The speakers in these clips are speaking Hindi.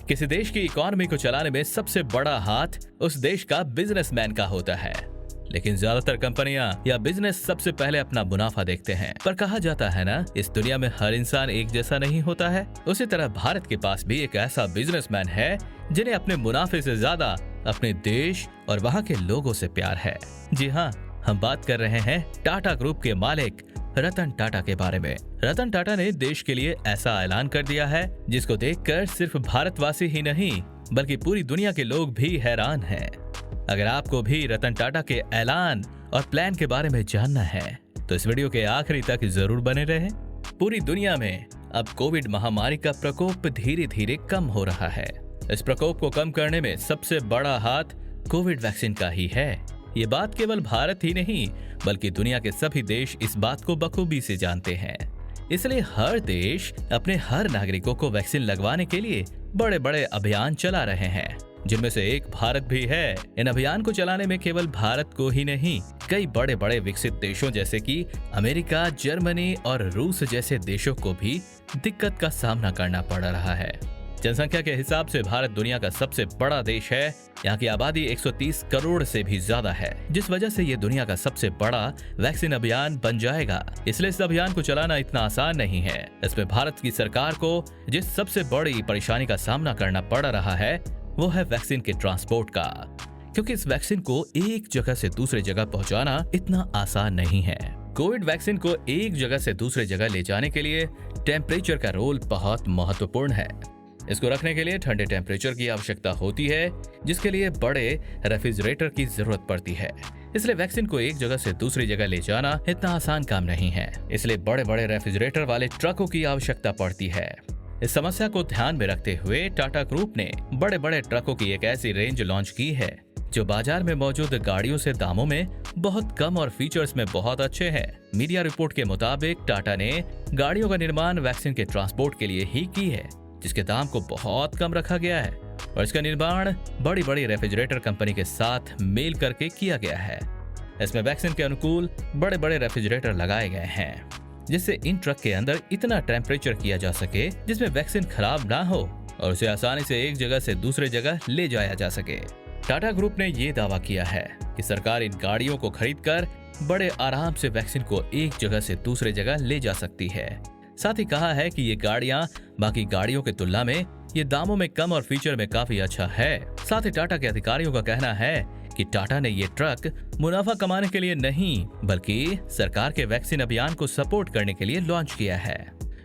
किसी देश की इकोनॉमी को चलाने में सबसे बड़ा हाथ उस देश का बिजनेसमैन का होता है, लेकिन ज्यादातर कंपनियां या बिजनेस सबसे पहले अपना मुनाफा देखते हैं। पर कहा जाता है ना, इस दुनिया में हर इंसान एक जैसा नहीं होता है। उसी तरह भारत के पास भी एक ऐसा बिजनेसमैन है जिन्हें अपने मुनाफे से ज्यादा अपने देश और वहाँ के लोगों से प्यार है। जी हाँ, हम बात कर रहे हैं टाटा ग्रुप के मालिक रतन टाटा के बारे में। रतन टाटा ने देश के लिए ऐसा ऐलान कर दिया है जिसको देखकर सिर्फ भारतवासी ही नहीं बल्कि पूरी दुनिया के लोग भी हैरान हैं। अगर आपको भी रतन टाटा के ऐलान और प्लान के बारे में जानना है तो इस वीडियो के आखिरी तक जरूर बने रहें। पूरी दुनिया में अब कोविड महामारी का प्रकोप धीरे धीरे कम हो रहा है। इस प्रकोप को कम करने में सबसे बड़ा हाथ कोविड वैक्सीन का ही है। ये बात केवल भारत ही नहीं बल्कि दुनिया के सभी देश इस बात को बखूबी से जानते हैं। इसलिए हर देश अपने हर नागरिकों को वैक्सीन लगवाने के लिए बड़े बड़े अभियान चला रहे हैं, जिनमें से एक भारत भी है। इन अभियान को चलाने में केवल भारत को ही नहीं, कई बड़े बड़े विकसित देशों जैसे कि अमेरिका, जर्मनी और रूस जैसे देशों को भी दिक्कत का सामना करना पड़ रहा है। जनसंख्या के हिसाब से भारत दुनिया का सबसे बड़ा देश है। यहाँ की आबादी 130 करोड़ से भी ज्यादा है, जिस वजह से ये दुनिया का सबसे बड़ा वैक्सीन अभियान बन जाएगा। इसलिए इस अभियान को चलाना इतना आसान नहीं है। इसमें भारत की सरकार को जिस सबसे बड़ी परेशानी का सामना करना पड़ रहा है वो है वैक्सीन के ट्रांसपोर्ट का, क्योंकि इस वैक्सीन को एक जगह से दूसरे जगह पहुंचाना इतना आसान नहीं है। कोविड वैक्सीन को एक जगह से दूसरे जगह ले जाने के लिए टेम्परेचर का रोल बहुत महत्वपूर्ण है। इसको रखने के लिए ठंडे टेम्परेचर की आवश्यकता होती है, जिसके लिए बड़े रेफ्रिजरेटर की जरूरत पड़ती है। इसलिए वैक्सीन को एक जगह से दूसरी जगह ले जाना इतना आसान काम नहीं है। इसलिए बड़े बड़े रेफ्रिजरेटर वाले ट्रकों की आवश्यकता पड़ती है। इस समस्या को ध्यान में रखते हुए टाटा ग्रुप ने बड़े बड़े ट्रकों की एक ऐसी रेंज लॉन्च की है जो बाजार में मौजूद गाड़ियों से दामों में बहुत कम और फीचर्स में बहुत अच्छे हैं। मीडिया रिपोर्ट के मुताबिक टाटा ने गाड़ियों का निर्माण वैक्सीन के ट्रांसपोर्ट के लिए ही की है, जिसके दाम को बहुत कम रखा गया है और इसका निर्माण बड़ी बड़ी रेफ्रिजरेटर कंपनी के साथ मेल करके किया गया है। इसमें वैक्सीन के अनुकूल बड़े बड़े रेफ्रिजरेटर लगाए गए हैं, जिससे इन ट्रक के अंदर इतना टेम्परेचर किया जा सके जिसमें वैक्सीन खराब ना हो और उसे आसानी से एक जगह से दूसरे जगह ले जाया जा सके। टाटा ग्रुप ने ये दावा किया है कि सरकार इन गाड़ियों को खरीदकर बड़े आराम से वैक्सीन को एक जगह से दूसरे जगह ले जा सकती है। साथ ही कहा है कि ये गाड़ियां बाकी गाड़ियों की तुलना में ये दामों में कम और फीचर में काफी अच्छा है। साथ ही टाटा के अधिकारियों का कहना है कि टाटा ने ये ट्रक मुनाफा कमाने के लिए नहीं बल्कि सरकार के वैक्सीन अभियान को सपोर्ट करने के लिए लॉन्च किया है।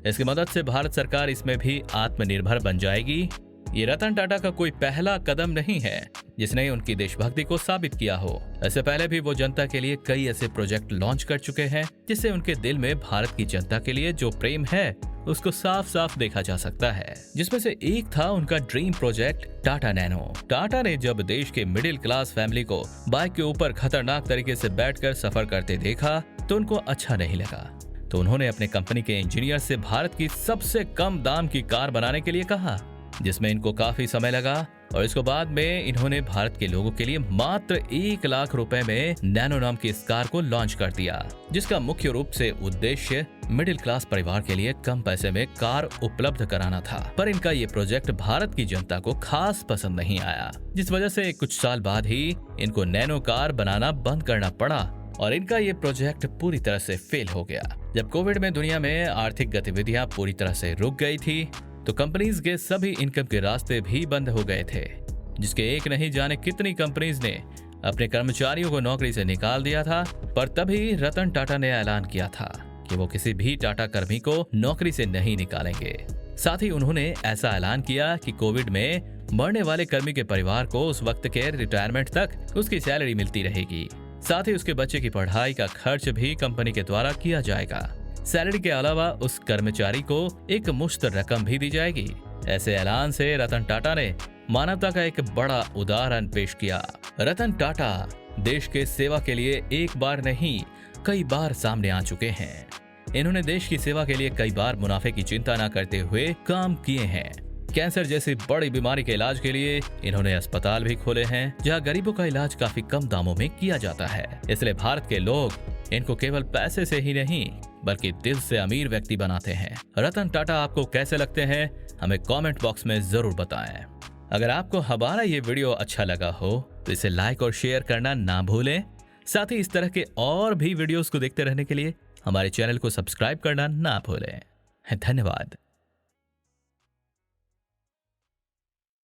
इसकी मदद से भारत सरकार इसमें भी आत्मनिर्भर बन जाएगी। ये रतन टाटा का कोई पहला कदम नहीं है जिसने उनकी देशभक्ति को साबित किया हो। इससे पहले भी वो जनता के लिए कई ऐसे प्रोजेक्ट लॉन्च कर चुके हैं जिससे उनके दिल में भारत की जनता के लिए जो प्रेम है उसको साफ साफ देखा जा सकता है। जिसमें से एक था उनका dream project Tata nano. Tata ने जब देश के मिडिल क्लास फैमिली को बाइक के ऊपर खतरनाक तरीके से बैठकर सफर करते देखा तो उनको अच्छा नहीं लगा, तो उन्होंने अपने कंपनी के इंजीनियर से भारत की सबसे कम दाम की कार बनाने के लिए कहा, जिसमें इनको काफी समय लगा और इसको बाद में इन्होंने भारत के लोगों के लिए मात्र 1 लाख रुपए में नैनो नाम की इस कार को लॉन्च कर दिया, जिसका मुख्य रूप से उद्देश्य मिडिल क्लास परिवार के लिए कम पैसे में कार उपलब्ध कराना था। पर इनका ये प्रोजेक्ट भारत की जनता को खास पसंद नहीं आया, जिस वजह से कुछ साल बाद ही इनको नैनो कार बनाना बंद करना पड़ा और इनका ये प्रोजेक्ट पूरी तरह से फेल हो गया। जब कोविड में दुनिया में आर्थिक गतिविधियां पूरी तरह से रुक गई थी तो कंपनीज के सभी इनकम के रास्ते भी बंद हो गए थे, जिसके एक नहीं जाने कितनी कंपनीज ने अपने कर्मचारियों को नौकरी से निकाल दिया था। पर तभी रतन टाटा ने ऐलान किया था कि वो किसी भी टाटा कर्मी को नौकरी से नहीं निकालेंगे। साथ ही उन्होंने ऐसा ऐलान किया कि कोविड में मरने वाले कर्मी के परिवार को उस वक्त के रिटायरमेंट तक उसकी सैलरी मिलती रहेगी। साथ ही उसके बच्चे की पढ़ाई का खर्च भी कंपनी के द्वारा किया जाएगा। सैलरी के अलावा उस कर्मचारी को एक मुश्त रकम भी दी जाएगी। ऐसे ऐलान से रतन टाटा ने मानवता का एक बड़ा उदाहरण पेश किया। रतन टाटा देश के सेवा के लिए एक बार नहीं कई बार सामने आ चुके हैं। इन्होंने देश की सेवा के लिए कई बार मुनाफे की चिंता न करते हुए काम किए हैं। कैंसर जैसी बड़ी बीमारी के इलाज के लिए इन्होंने अस्पताल भी खोले हैं, जहां गरीबों का इलाज काफी कम दामों में किया जाता है। इसलिए भारत के लोग इनको केवल पैसे से ही नहीं बल्कि दिल से अमीर व्यक्ति बनाते हैं। रतन टाटा आपको कैसे लगते हैं हमें कमेंट बॉक्स में जरूर बताएं। अगर आपको हमारा ये वीडियो अच्छा लगा हो तो इसे लाइक और शेयर करना ना भूलें। साथ ही इस तरह के और भी वीडियोस को देखते रहने के लिए हमारे चैनल को सब्सक्राइब करना ना भूलें। धन्यवाद।